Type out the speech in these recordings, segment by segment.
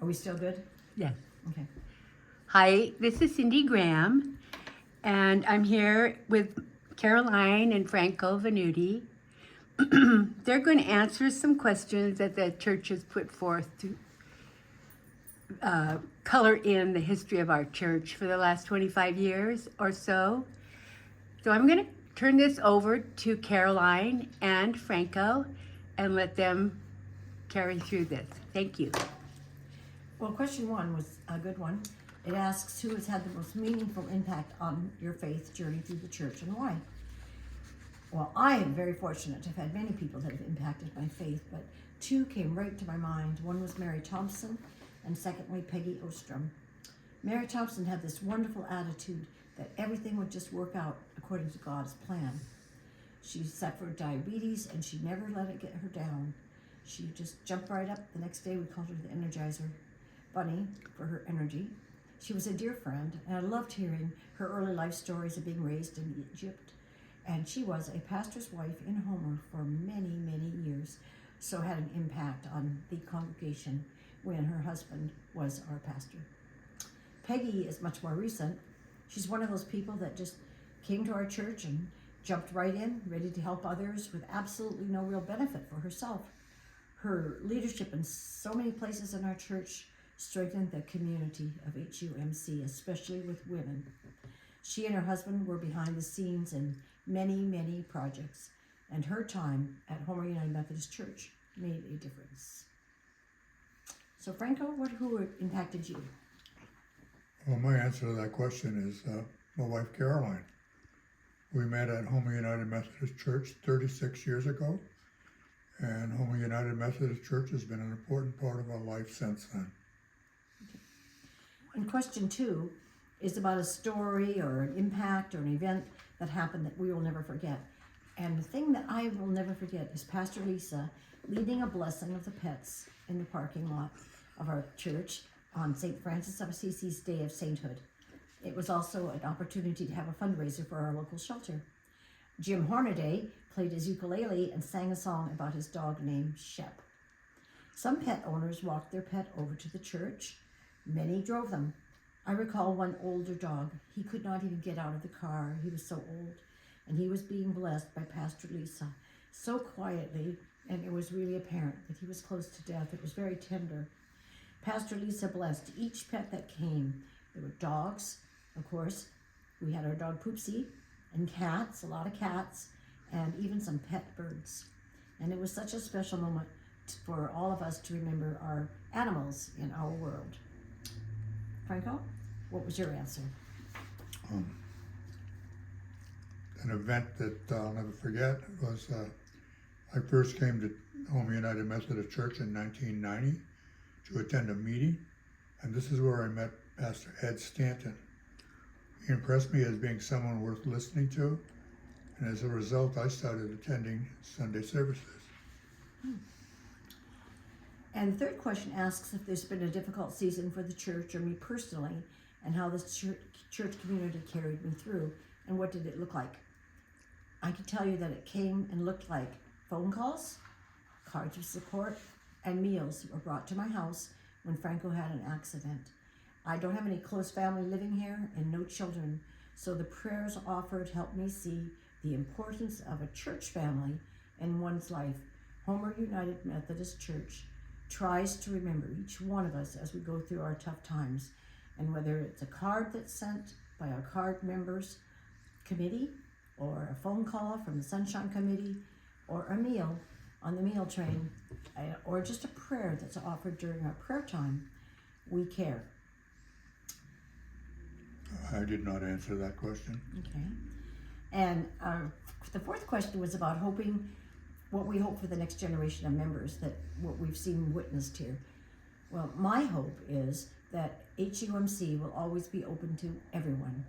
Are we still good? Yes. Okay. Hi, this is Cindy Graham, and I'm here with Caroline and Franco Venuti. They're going to answer some questions that the church has put forth to color in the history of our church for the last 25 years or so. So I'm going to turn this over to Caroline and Franco and let them carry through this. Thank you. Well, question one was a good one. It asks, who has had the most meaningful impact on your faith journey through the church and why? Well, I am very fortunate to have had many people that have impacted my faith, but two came right to my mind. One was Mary Thompson, and secondly, Peggy Ostrom. Mary Thompson had this wonderful attitude that everything would just work out according to God's plan. She suffered diabetes, and she never let it get her down. She just jumped right up. The next day, we called her the Energizer Bunny for her energy. She was a dear friend, and I loved hearing her early life stories of being raised in Egypt. And she was a pastor's wife in Homer for many, many years, so had an impact on the congregation when her husband was our pastor. Peggy is much more recent. She's one of those people that just came to our church and jumped right in, ready to help others with absolutely no real benefit for herself. Her leadership in so many places in our church strengthened the community of HUMC, especially with women. She and her husband were behind the scenes in many, many projects, and her time at Homer United Methodist Church made a difference. So Franco, who impacted you? Well, my answer to that question is my wife Caroline. We met at Homer United Methodist Church 36 years ago, and Homer United Methodist Church has been an important part of our life since then. Okay. And question two is about a story or an impact or an event that happened that we will never forget. And the thing that I will never forget is Pastor Lisa leading a blessing of the pets in the parking lot of our church on St. Francis of Assisi's Day of Sainthood. It was also an opportunity to have a fundraiser for our local shelter. Jim Hornaday played his ukulele and sang a song about his dog named Shep. Some pet owners walked their pet over to the church. Many drove them. I recall one older dog. He could not even get out of the car. He was so old. And he was being blessed by Pastor Lisa so quietly, and it was really apparent that he was close to death. It was very tender. Pastor Lisa blessed each pet that came. There were dogs, of course. We had our dog Poopsie, and cats, a lot of cats, and even some pet birds. And it was such a special moment for all of us to remember our animals in our world. Franco, what was your answer? An event that I'll never forget was I first came to Homer United Methodist Church in 1990 to attend a meeting, and this is where I met Pastor Ed Stanton. He impressed me as being someone worth listening to, and as a result, I started attending Sunday services. And the third question asks if there's been a difficult season for the church or me personally, and how this church community carried me through, and what did it look like? I can tell you that it came and looked like phone calls, cards of support, and meals were brought to my house when Franco had an accident. I don't have any close family living here and no children, so the prayers offered helped me see the importance of a church family in one's life. Homer United Methodist Church tries to remember each one of us as we go through our tough times, and whether it's a card that's sent by our card members committee, or a phone call from the Sunshine Committee, or a meal on the meal train, or just a prayer that's offered during our prayer time, we care. I did not answer that question. Okay. And the fourth question was about what we hope for the next generation of members, that what we've seen witnessed here. Well, my hope is that HUMC will always be open to everyone.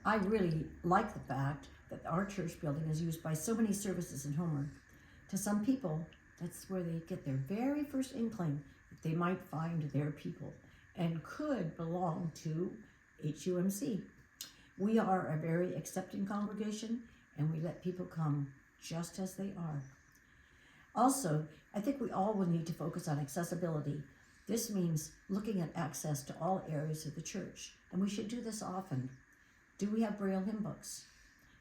I really like the fact that our church building is used by so many services in Homer. To some people, that's where they get their very first inkling that they might find their people and could belong to HUMC. We are a very accepting congregation, and we let people come just as they are. Also, I think we all will need to focus on accessibility. This means looking at access to all areas of the church, and we should do this often. Do we have Braille hymn books?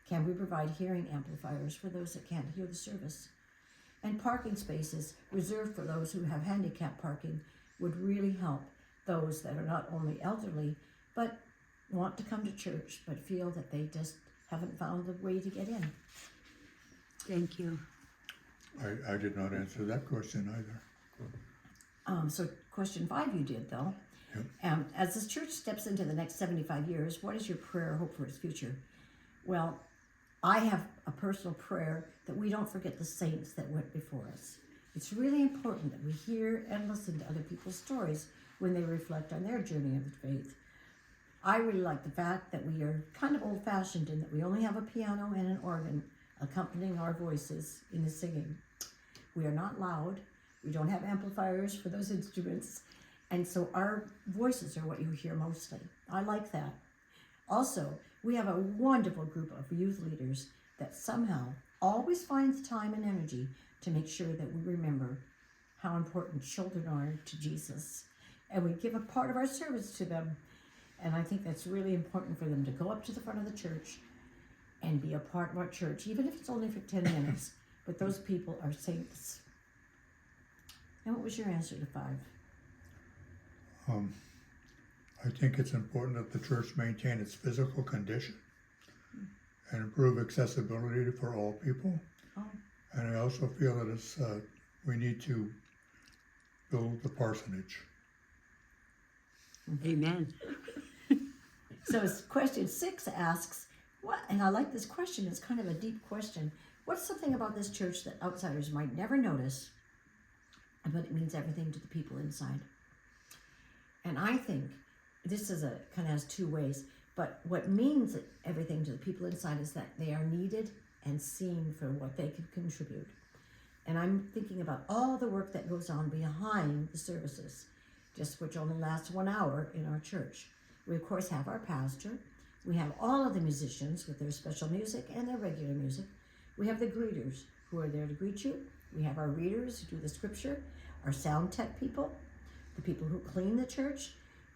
Can we provide hearing amplifiers for those that can't hear the service? And parking spaces reserved for those who have handicap parking would really help those that are not only elderly, but want to come to church, but feel that they just haven't found the way to get in. Thank you. I did not answer that question either. So question 5 you did, though. Yep. As this church steps into the next 75 years, what is your prayer or hope for its future? Well, I have a personal prayer that we don't forget the saints that went before us. It's really important that we hear and listen to other people's stories when they reflect on their journey of faith. I really like the fact that we are kind of old-fashioned in that we only have a piano and an organ accompanying our voices in the singing. We are not loud. We don't have amplifiers for those instruments. And so our voices are what you hear mostly. I like that. Also, we have a wonderful group of youth leaders that somehow always finds time and energy to make sure that we remember how important children are to Jesus. And we give a part of our service to them. And I think that's really important for them to go up to the front of the church and be a part of our church, even if it's only for 10 minutes. But those people are saints. And what was your answer to 5? I think it's important that the church maintain its physical condition and improve accessibility for all people. Oh. And I also feel that it's, we need to build the parsonage. Amen. So question 6 asks, what, and I like this question, it's kind of a deep question. What's something about this church that outsiders might never notice, but it means everything to the people inside? And I think this is kind of has 2 ways, but what means everything to the people inside is that they are needed and seen for what they can contribute. And I'm thinking about all the work that goes on behind the services, just which only lasts 1 hour in our church. We of course have our pastor. We have all of the musicians with their special music and their regular music. We have the greeters who are there to greet you. We have our readers who do the scripture, our sound tech people, the people who clean the church,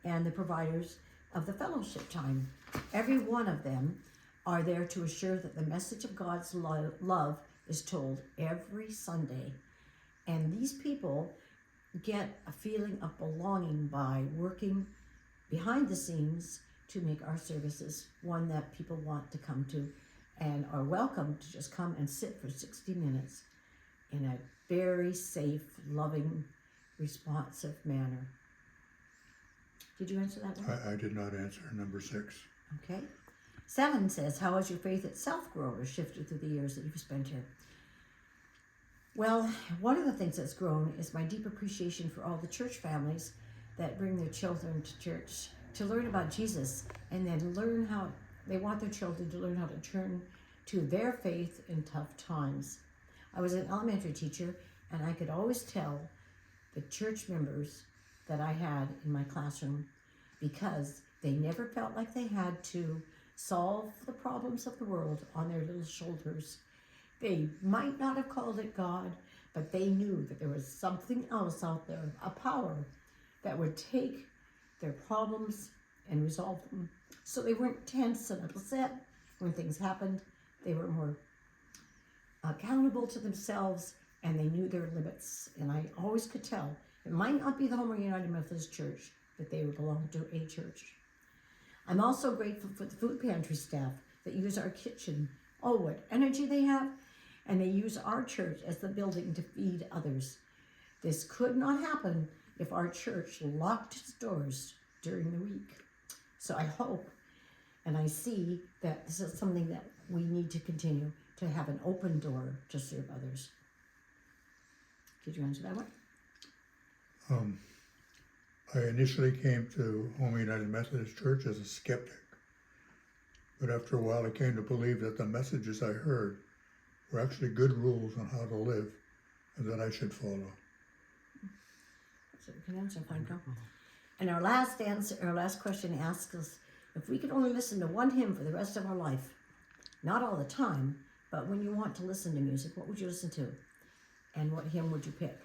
and the providers of the fellowship time. Every one of them are there to assure that the message of God's love is told every Sunday. And these people get a feeling of belonging by working behind the scenes to make our services one that people want to come to and are welcome to just come and sit for 60 minutes in a very safe, loving, responsive manner. Did you answer that one? I did not answer number 6. Okay. 7 says, how has your faith itself grown or shifted through the years that you've spent here? Well, one of the things that's grown is my deep appreciation for all the church families that bring their children to church to learn about Jesus and then learn how they want their children to learn how to turn to their faith in tough times. I was an elementary teacher, and I could always tell the church members that I had in my classroom because they never felt like they had to solve the problems of the world on their little shoulders. They might not have called it God, but they knew that there was something else out there, a power that would take their problems and resolve them. So they weren't tense and upset when things happened. They were more accountable to themselves, and they knew their limits. And I always could tell, it might not be the Homer United Methodist Church, but they belong to a church. I'm also grateful for the food pantry staff that use our kitchen. Oh, what energy they have. And they use our church as the building to feed others. This could not happen if our church locked its doors during the week. So I hope and I see that this is something that we need to continue to have an open door to serve others. Did you answer that one? I initially came to Home United Methodist Church as a skeptic, but after a while I came to believe that the messages I heard were actually good rules on how to live and that I should follow. So we can answer, Franco. And our last question asks us, if we could only listen to one hymn for the rest of our life, not all the time, but when you want to listen to music, what would you listen to? And what hymn would you pick?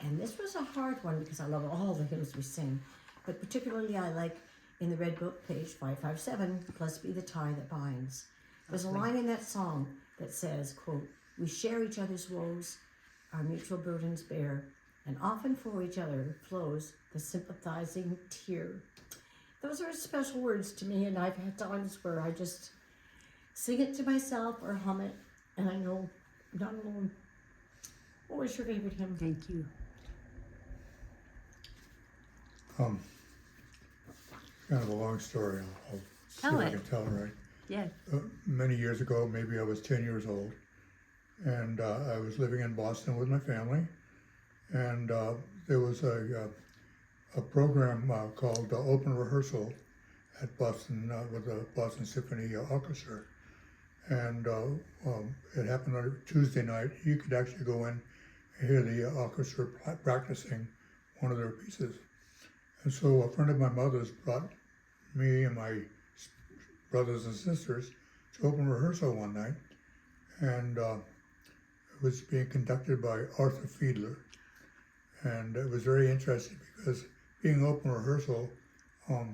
And this was a hard one because I love all the hymns we sing. But particularly I like in the Red Book, page 557, blessed be the tie that binds. There's a line in that song that says, quote, we share each other's woes, our mutual burdens bear, and often for each other flows the sympathizing tear. Those are special words to me, and I've had times where I just sing it to myself or hum it, and I know I'm not alone. What was your favorite hymn? Thank you. Kind of a long story. I'll Tell see if it. I can tell it right. Yes. Many years ago, maybe I was 10 years old, and I was living in Boston with my family, and there was a program called Open Rehearsal at Boston with the Boston Symphony Orchestra, and it happened on a Tuesday night. You could actually go in and hear the orchestra practicing one of their pieces. And so a friend of my mother's brought me and my brothers and sisters to open rehearsal one night, and it was being conducted by Arthur Fiedler. And it was very interesting because being open rehearsal, if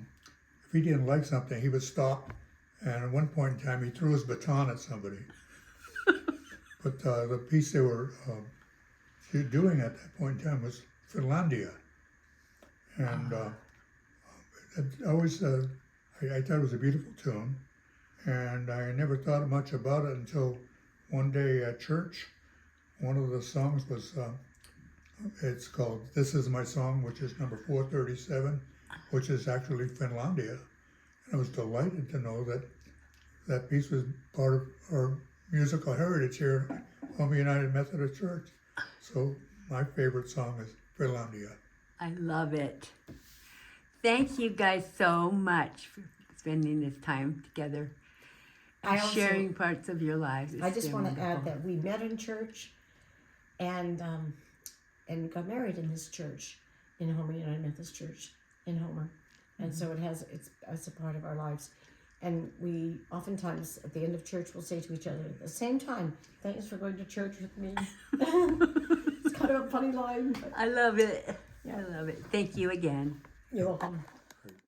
he didn't like something, he would stop, and at one point in time he threw his baton at somebody. But the piece they were doing at that point in time was Finlandia. And I always, I thought it was a beautiful tune, and I never thought much about it until one day at church. One of the songs was, it's called This Is My Song, which is number 437, which is actually Finlandia. And I was delighted to know that that piece was part of our musical heritage here at Home United Methodist Church. So my favorite song is Finlandia. I love it. Thank you guys so much for spending this time together and sharing parts of your lives. I just want to add that we met in church and got married in this church, in Homer United Methodist Church in Homer. And so it's a part of our lives. And we oftentimes at the end of church will say to each other at the same time, thanks for going to church with me. It's kind of a funny line. But I love it. Yeah. I love it. Thank you again. you're welcome.